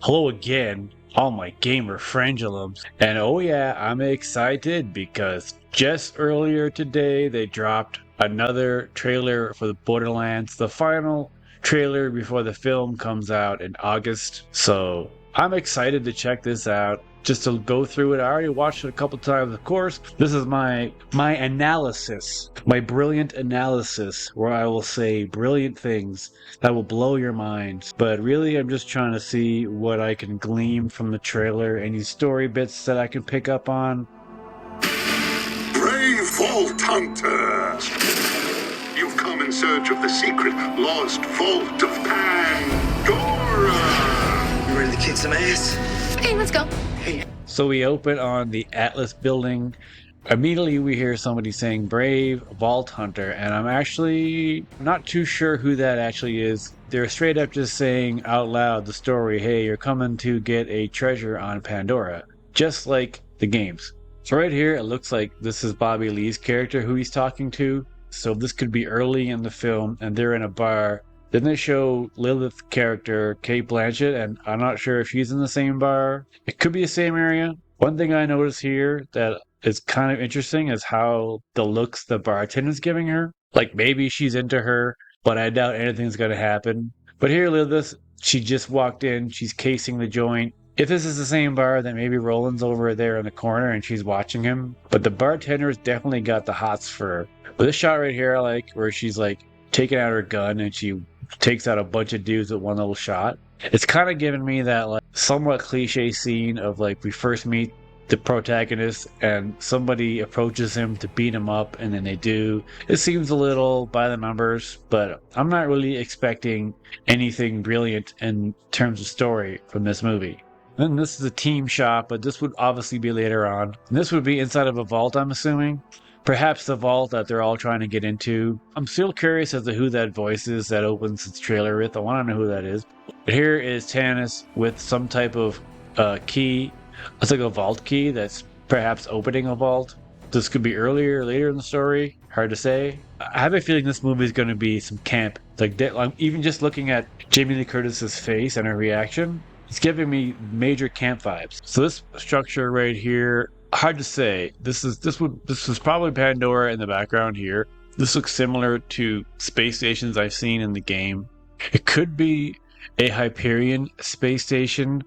Hello again, all my gamer frangulums. And oh yeah, I'm excited because just earlier today they dropped another trailer for the Borderlands, the final trailer before the film comes out in August. So I'm excited to check this out. Just to go through it, I already watched it a couple times, of course. This is my analysis, my brilliant analysis, where I will say brilliant things that will blow your minds. But really, I'm just trying to see what I can glean from the trailer, any story bits that I can pick up on. Brave Vault Hunter! You've come in search of the secret lost vault of Pandora! You ready to kick some ass? Okay, let's go. So we open on the Atlas building. Immediately we hear somebody saying Brave Vault Hunter, and I'm actually not too sure who that actually is. They're straight up just saying out loud the story, hey, you're coming to get a treasure on Pandora, just like the games. So right here, it looks like this is Bobby Lee's character who he's talking to. So this could be early in the film, and they're in a bar. Then they show Lilith's character, Kate Blanchett, and I'm not sure if she's in the same bar. It could be the same area. One thing I noticed here that is kind of interesting is how the looks the bartender's giving her. Like maybe she's into her, but I doubt anything's going to happen. But here, Lilith, she just walked in. She's casing the joint. If this is the same bar, then maybe Roland's over there in the corner and she's watching him. But the bartender's definitely got the hots for her. But this shot right here, I like, where she's like taking out her gun and she takes out a bunch of dudes with one little shot. It's kind of giving me that like somewhat cliche scene of like we first meet the protagonist and somebody approaches him to beat him up, and then they do. It seems a little by the numbers, but I'm not really expecting anything brilliant in terms of story from this movie. And this is a team shot, but this would obviously be later on. And this would be inside of a vault, I'm assuming. Perhaps the vault that they're all trying to get into. I'm still curious as to who that voice is that opens this trailer with. I want to know who that is. But here is Tannis with some type of key. It's like a vault key that's perhaps opening a vault. This could be earlier or later in the story. Hard to say. I have a feeling this movie is going to be some camp. Like I'm even just looking at Jamie Lee Curtis's face and her reaction. It's giving me major camp vibes. So this structure right here, hard to say. This is probably Pandora in the background here. This looks similar to space stations I've seen in the game. It could be a Hyperion space station,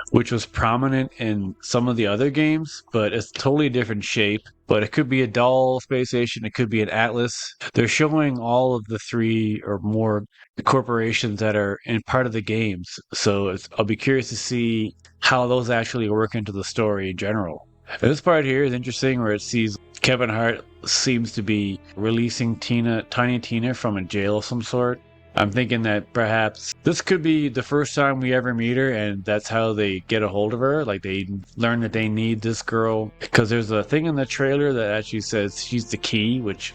which was prominent in some of the other games, but it's totally different shape. But it could be a Doll space station, it could be an Atlas. They're showing all of the three or more corporations that are in part of the games. So I'll be curious to see how those actually work into the story in general. And this part here is interesting where it sees Kevin Hart seems to be releasing Tiny Tina from a jail of some sort. I'm thinking that perhaps this could be the first time we ever meet her, and that's how they get a hold of her. Like they learn that they need this girl because there's a thing in the trailer that actually says she's the key, which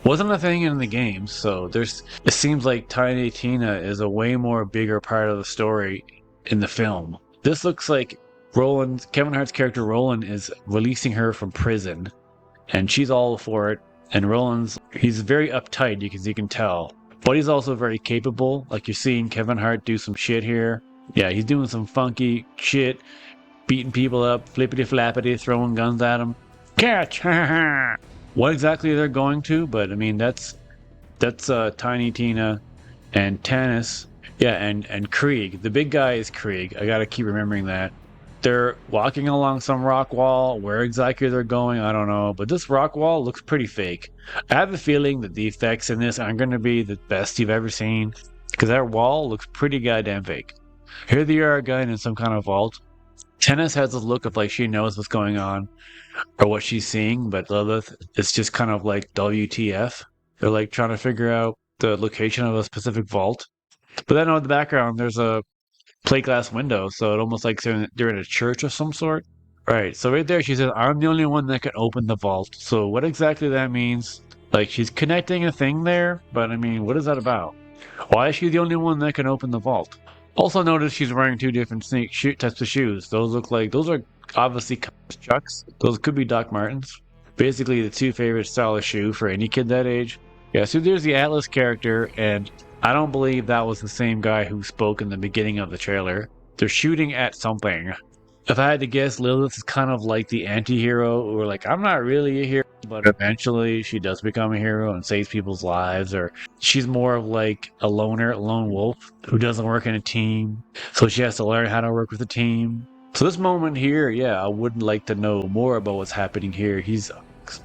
wasn't a thing in the game. So it seems like Tiny Tina is a way more bigger part of the story in the film. This looks like Kevin Hart's character Roland is releasing her from prison, and she's all for it. And he's very uptight, you can tell. But he's also very capable. Like you're seeing Kevin Hart do some shit here. Yeah, he's doing some funky shit, beating people up, flippity flappity, throwing guns at them. Catch! What exactly they're going to, but I mean that's Tiny Tina and Tannis. Yeah, and Krieg. The big guy is Krieg. I gotta keep remembering that. They're walking along some rock wall. Where exactly they're going, I don't know. But this rock wall looks pretty fake. I have a feeling that the effects in this aren't going to be the best you've ever seen, because that wall looks pretty goddamn fake. Here they are again in some kind of vault. Tannis has this look of like she knows what's going on or what she's seeing, but Lilith is just kind of like WTF. They're like trying to figure out the location of a specific vault. But then in the background, there's a plate glass window, so it almost like they're in a church of some sort. Right, so right there she says, I'm the only one that can open the vault. So what exactly that means? Like she's connecting a thing there, but I mean, what is that about? Why is she the only one that can open the vault? Also notice she's wearing two different types of shoes. Those are obviously Chucks. Those could be Doc Martens. Basically the two favorite style of shoe for any kid that age. Yeah, so there's the Atlas character, and I don't believe that was the same guy who spoke in the beginning of the trailer. They're shooting at something. If I had to guess, Lilith is kind of like the anti-hero, or like, I'm not really a hero, but eventually she does become a hero and saves people's lives, or she's more of like a lone wolf who doesn't work in a team, so she has to learn how to work with a team. So this moment here, yeah, I would like to know more about what's happening here. He's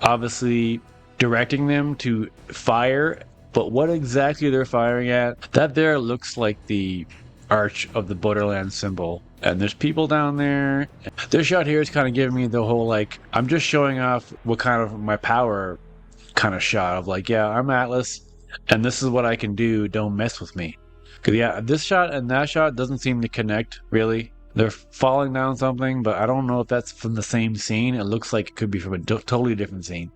obviously directing them to fire, but what exactly they're firing at, that there looks like the arch of the Borderland symbol. And there's people down there. This shot here is kind of giving me the whole, like, I'm just showing off what kind of my power kind of shot of like, yeah, I'm Atlas, and this is what I can do. Don't mess with me. Because, yeah, this shot and that shot doesn't seem to connect, really. They're falling down something, but I don't know if that's from the same scene. It looks like it could be from a totally different scene.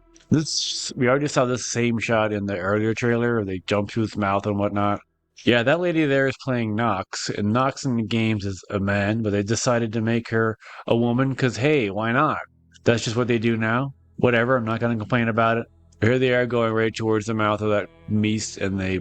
We already saw this same shot in the earlier trailer where they jump through his mouth and whatnot. Yeah, that lady there is playing Nox, and Nox in the games is a man, but they decided to make her a woman because, hey, why not? That's just what they do now. Whatever, I'm not going to complain about it. Here they are going right towards the mouth of that beast, and they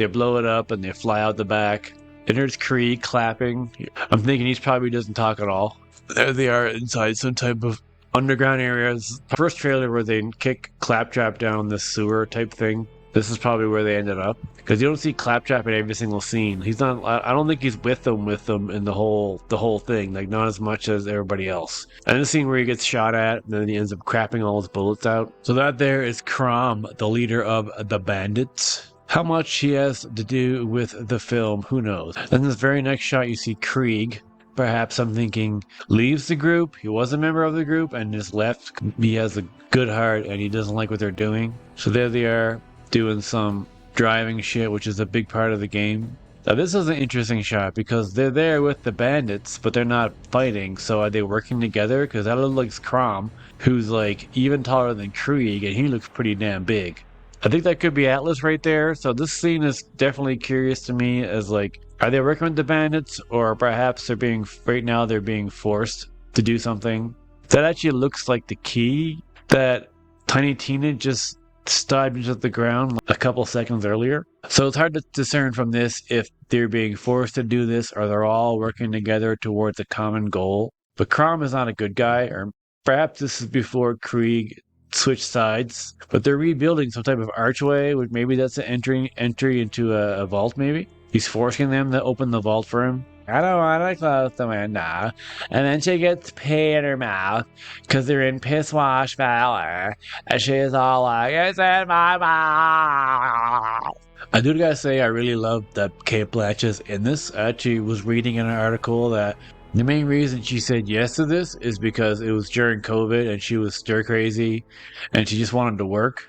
blow it up, and they fly out the back. And there's Krieg clapping. I'm thinking he probably doesn't talk at all. There they are inside some type of underground areas. First trailer where they kick Claptrap down this sewer type thing. This is probably where they ended up, because you don't see Claptrap in every single scene. He's not. I don't think he's with them in the whole thing. Like, not as much as everybody else. And the scene where he gets shot at, and then he ends up crapping all his bullets out. So that there is Crom, the leader of the bandits. How much he has to do with the film, who knows? Then this very next shot, you see Krieg. Perhaps I'm thinking leaves the group. He was a member of the group and just left. He has a good heart and he doesn't like what they're doing. So there they are, doing some driving shit, which is a big part of the game. Now this is an interesting shot because they're there with the bandits, but they're not fighting. So are they working together? Because that looks like Crom, who's like even taller than Krieg, and he looks pretty damn big. I think that could be Atlas right there. So this scene is definitely curious to me as like, are they working with the bandits, or perhaps they're being forced to do something? That actually looks like the key that Tiny Tina just stabbed into the ground a couple seconds earlier. So it's hard to discern from this if they're being forced to do this or they're all working together towards a common goal. But Crom is not a good guy, or perhaps this is before Krieg switch sides, but they're rebuilding some type of archway, which maybe that's an entry into a vault. Maybe he's forcing them to open the vault for him. I don't want to close the window. And then she gets pee in her mouth because they're in piss wash valor, and she's all like, it's in my mouth. I do gotta say, I really love that Kate Blanchett's in this. I actually was reading in an article that the main reason she said yes to this is because it was during COVID and she was stir crazy and she just wanted to work.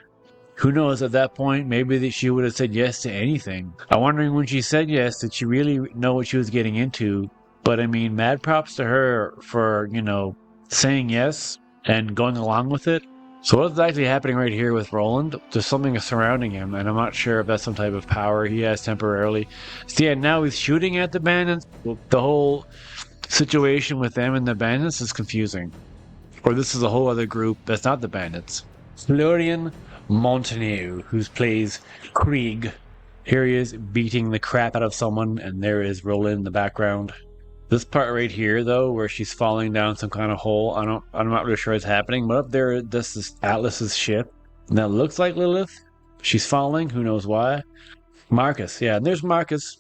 Who knows, at that point, maybe she would have said yes to anything. I'm wondering when she said yes, did she really know what she was getting into? But I mean, mad props to her for, saying yes and going along with it. So what's actually happening right here with Roland? There's something surrounding him, and I'm not sure if that's some type of power he has temporarily. So yeah, now he's shooting at the bandits. The whole situation with them and the bandits is confusing. Or this is a whole other group that's not the bandits. Florian Montagneux, who plays Krieg. Here he is beating the crap out of someone, and there is Roland in the background. This part right here, though, where she's falling down some kind of hole, I'm not really sure what's happening, but up there, this is Atlas's ship. And that looks like Lilith. She's falling, who knows why. Marcus, yeah, and there's Marcus.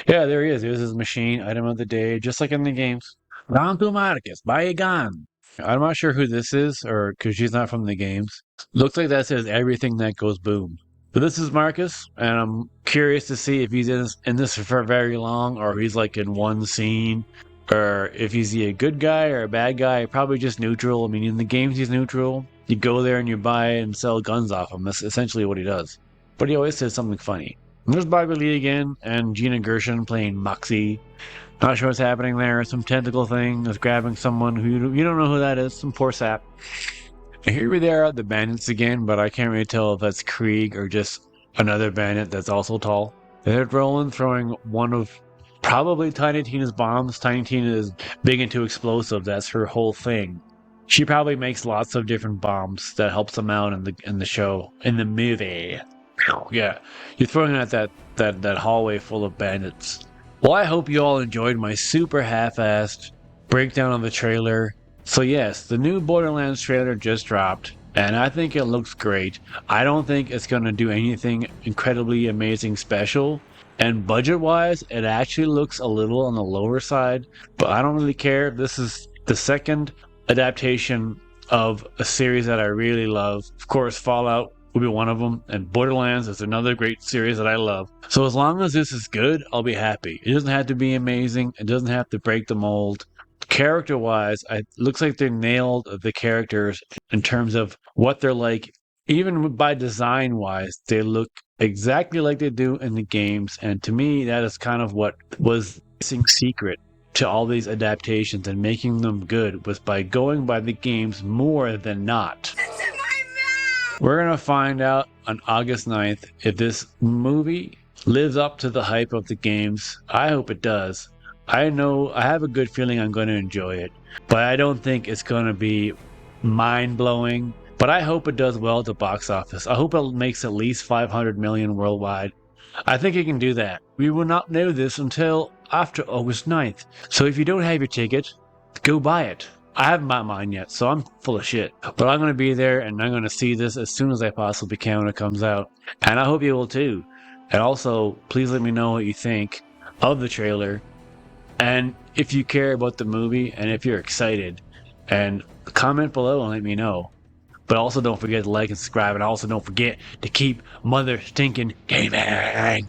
Yeah, there he is. There's his machine, item of the day, just like in the games. Down to Marcus, buy a gun. I'm not sure who this is, or because she's not from the games. Looks like that says everything that goes boom. But this is Marcus, and I'm curious to see if he's in this for very long, or he's like in one scene, or if he's a good guy or a bad guy. Probably just neutral. I mean, in the games he's neutral. You go there and you buy and sell guns off him. That's essentially what he does. But he always says something funny. And there's Barbara Lee again, and Gina Gershon playing Moxie. Not sure what's happening there. Some tentacle thing is grabbing someone who you don't know who that is. Some poor sap. And here we are, the bandits again, but I can't really tell if that's Krieg or just another bandit that's also tall. There's Roland throwing one of probably Tiny Tina's bombs. Tiny Tina is big into explosives. That's her whole thing. She probably makes lots of different bombs that helps them out in the show, in the movie. Yeah, you're throwing at that hallway full of bandits. Well, I hope you all enjoyed my super half-assed breakdown of the trailer. So yes, the new Borderlands trailer just dropped, and I think it looks great. I don't think it's going to do anything incredibly amazing special, and budget-wise, it actually looks a little on the lower side, but I don't really care. This is the second adaptation of a series that I really love. Of course, Fallout will be one of them, and Borderlands is another great series that I love. So as long as this is good, I'll be happy. It doesn't have to be amazing. It doesn't have to break the mold. Character-wise, it looks like they nailed the characters in terms of what they're like. Even by design-wise, they look exactly like they do in the games. And to me, that is kind of what was the missing secret to all these adaptations and making them good, was by going by the games more than not. We're going to find out on August 9th if this movie lives up to the hype of the games. I hope it does. I know I have a good feeling I'm going to enjoy it, but I don't think it's going to be mind-blowing. But I hope it does well at the box office. I hope it makes at least 500 million worldwide. I think it can do that. We will not know this until after August 9th. So if you don't have your ticket, go buy it. I haven't bought mine yet, so I'm full of shit. But I'm going to be there, and I'm going to see this as soon as I possibly can when it comes out. And I hope you will too. And also, please let me know what you think of the trailer. And if you care about the movie, and if you're excited. And comment below and let me know. But also don't forget to like and subscribe. And also don't forget to keep mother stinking gaming.